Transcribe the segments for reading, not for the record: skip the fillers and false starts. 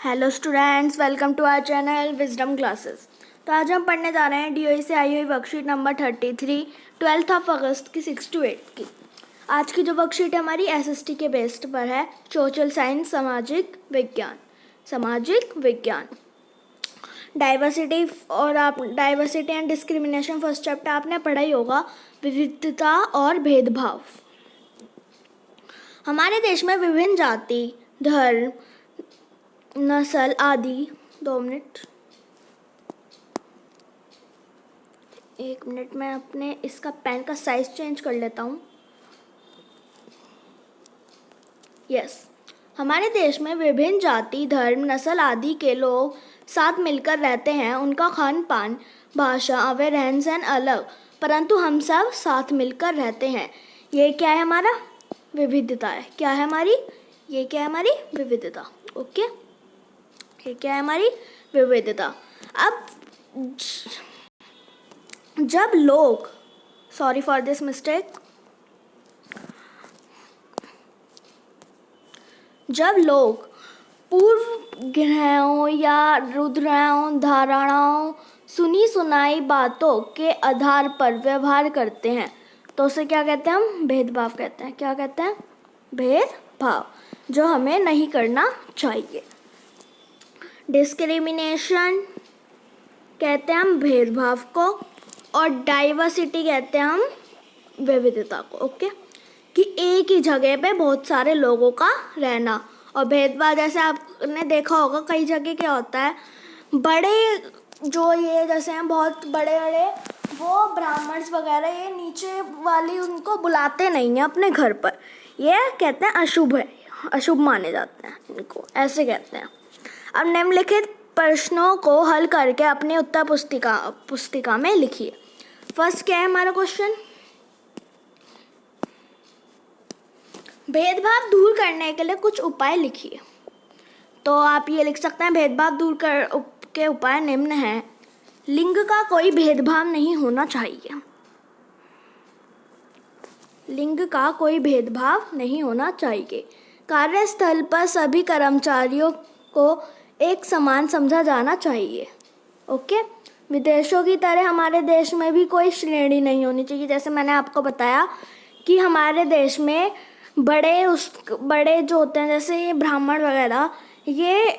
Hello students, welcome to our channel wisdom classes. तो आज हम पढ़ने जा रहे हैं डीओई से आई हुई वर्कशीट नंबर 33 12 अगस्त की 6 to 8 की। आज की जो वर्कशीट है हमारी एसएसटी के बेस्ड पर है, सोशल साइंस सामाजिक विज्ञान। डाइवर्सिटी और आप diversity and discrimination first chapter आपने पढ़ा ही होगा, विविधता और भेदभाव। हमारे देश में विभिन्न जाति, धर्म, नस्ल आदि 1 मिनट में अपने इसका पेन का साइज चेंज कर लेता हूँ। हमारे देश में विभिन्न जाति, धर्म, नस्ल आदि के लोग साथ मिलकर रहते हैं। उनका खान पान, भाषा व रहन सहन अलग, परंतु हम सब साथ मिलकर रहते हैं। ये क्या है? हमारा विविधता है। क्या है हमारी? ये क्या है? हमारी विविधता। ओके, ये क्या है? हमारी विविधता। अब जब लोग, सॉरी फॉर दिस मिस्टेक, जब लोग पूर्व ग्रहों या रुद्राओं धारणाओं, सुनी सुनाई बातों के आधार पर व्यवहार करते हैं तो उसे क्या कहते हैं? हम भेदभाव कहते हैं। क्या कहते हैं? भेदभाव, जो हमें नहीं करना चाहिए। डिस्क्रिमिनेशन कहते हैं हम भेदभाव को, और डाइवर्सिटी कहते हैं हम विविधता को। ओके, कि एक ही जगह पे बहुत सारे लोगों का रहना। और भेदभाव जैसे आपने देखा होगा कई जगह क्या होता है, बड़े जो ये जैसे हैं बहुत बड़े बड़े वो ब्राह्मण्स वगैरह, ये नीचे वाली उनको बुलाते नहीं हैं अपने घर पर। ये कहते हैं अशुभ है, अशुभ माने जाते हैं इनको, ऐसे कहते हैं। अब निम्नलिखित प्रश्नों को हल करके अपनी उत्तर पुस्तिका में लिखिए। फर्स्ट क्या है हमारा क्वेश्चन? भेदभाव दूर करने के लिए कुछ उपाय लिखिए। तो आप ये लिख सकते हैं, भेदभाव दूर के उपाय निम्न हैं। लिंग का कोई भेदभाव नहीं होना चाहिए। लिंग का कोई भेदभाव नहीं होना चाहिए। कार्यस्थल पर सभी कर्मचारियों को एक समान समझा जाना चाहिए। ओके, विदेशों की तरह हमारे देश में भी कोई श्रेणी नहीं होनी चाहिए। जैसे मैंने आपको बताया कि हमारे देश में बड़े जो होते हैं, जैसे ये ब्राह्मण वगैरह, ये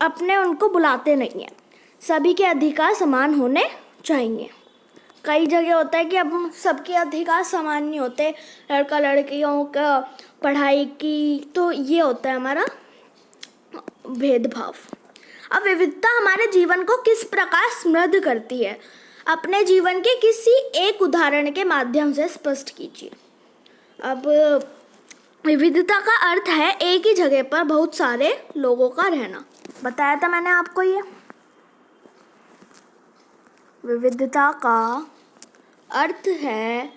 अपने उनको बुलाते नहीं हैं। सभी के अधिकार समान होने चाहिए। कई जगह होता है कि अब सबके अधिकार समान नहीं होते, लड़का लड़कियों का पढ़ाई की, तो ये होता है हमारा भेदभाव। अब विविधता हमारे जीवन को किस प्रकार समृद्ध करती है? अपने जीवन के किसी एक उदाहरण के माध्यम से स्पष्ट कीजिए। अब विविधता का अर्थ है एक ही जगह पर बहुत सारे लोगों का रहना। बताया था मैंने आपको ये। विविधता का अर्थ है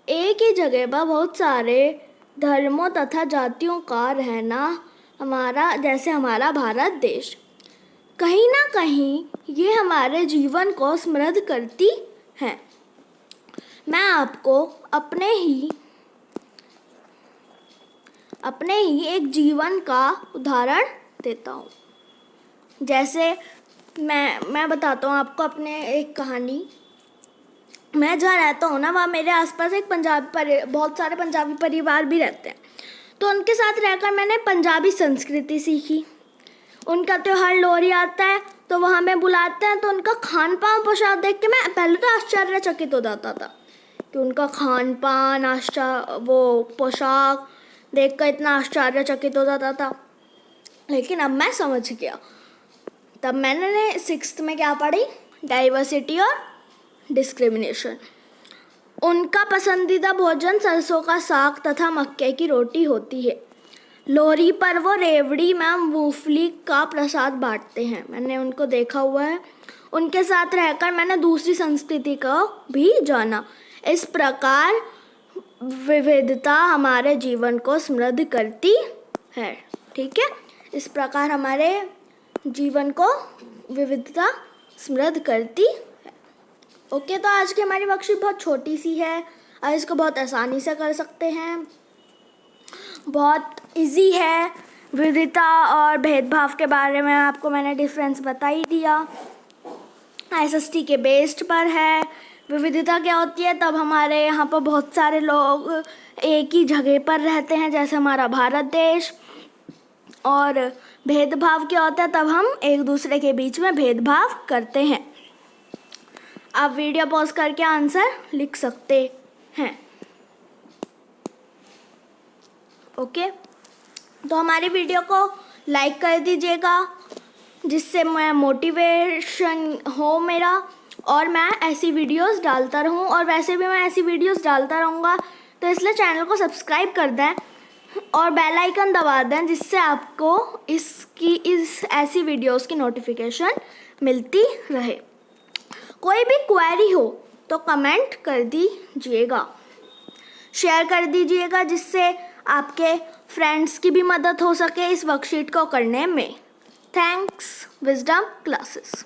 एक ही जगह पर बहुत सारे धर्मों तथा जातियों का रहना। जैसे हमारा भारत देश, कहीं ना कहीं ये हमारे जीवन को समृद्ध करती है। मैं आपको अपने ही एक जीवन का उदाहरण देता हूँ। जैसे मैं बताता हूँ आपको अपने एक कहानी। मैं जहाँ रहता हूँ ना, वहाँ मेरे आसपास एक बहुत सारे पंजाबी परिवार भी रहते हैं। तो उनके साथ रहकर मैंने पंजाबी संस्कृति सीखी। उनका त्योहार लोहरी आता है तो वह हमें बुलाते हैं, तो उनका खान पान पोशाक देख के मैं पहले तो आश्चर्यचकित हो जाता था कि उनका खान पान, वो पोशाक देख कर इतना आश्चर्यचकित हो जाता था। लेकिन अब मैं समझ गया। तब मैंने 6th में क्या पढ़ी? डाइवर्सिटी और डिस्क्रिमिनेशन। उनका पसंदीदा भोजन सरसों का साग तथा मक्के की रोटी होती है। लोहरी पर वो रेवड़ी में मूंगफली का प्रसाद बांटते हैं। मैंने उनको देखा हुआ है। उनके साथ रहकर मैंने दूसरी संस्कृति को भी जाना। इस प्रकार विविधता हमारे जीवन को समृद्ध करती है। ठीक है, इस प्रकार हमारे जीवन को विविधता समृद्ध करती है। ओके, तो आज की हमारी वर्कशीट बहुत छोटी सी है और इसको बहुत आसानी से कर सकते हैं। बहुत इजी है। विविधता और भेदभाव के बारे में आपको मैंने डिफरेंस बता ही दिया। एसएसटी के बेस्ड पर है। विविधता क्या होती है? तब हमारे यहाँ पर बहुत सारे लोग एक ही जगह पर रहते हैं, जैसे हमारा भारत देश। और भेदभाव क्या होता है? तब हम एक दूसरे के बीच में भेदभाव करते हैं। आप वीडियो पॉज करके आंसर लिख सकते हैं। ओके, तो हमारी वीडियो को लाइक कर दीजिएगा, जिससे मैं मोटिवेशन हो मेरा, और मैं ऐसी वीडियोस डालता रहूं। और वैसे भी मैं ऐसी वीडियोस डालता रहूँगा, तो इसलिए चैनल को सब्सक्राइब कर दें और बेल आइकन दबा दें, जिससे आपको इस ऐसी वीडियोस की नोटिफिकेशन मिलती रहे। कोई भी क्वेरी हो तो कमेंट कर दीजिएगा, शेयर कर दीजिएगा, जिससे आपके फ्रेंड्स की भी मदद हो सके इस वर्कशीट को करने में। Thanks wisdom classes.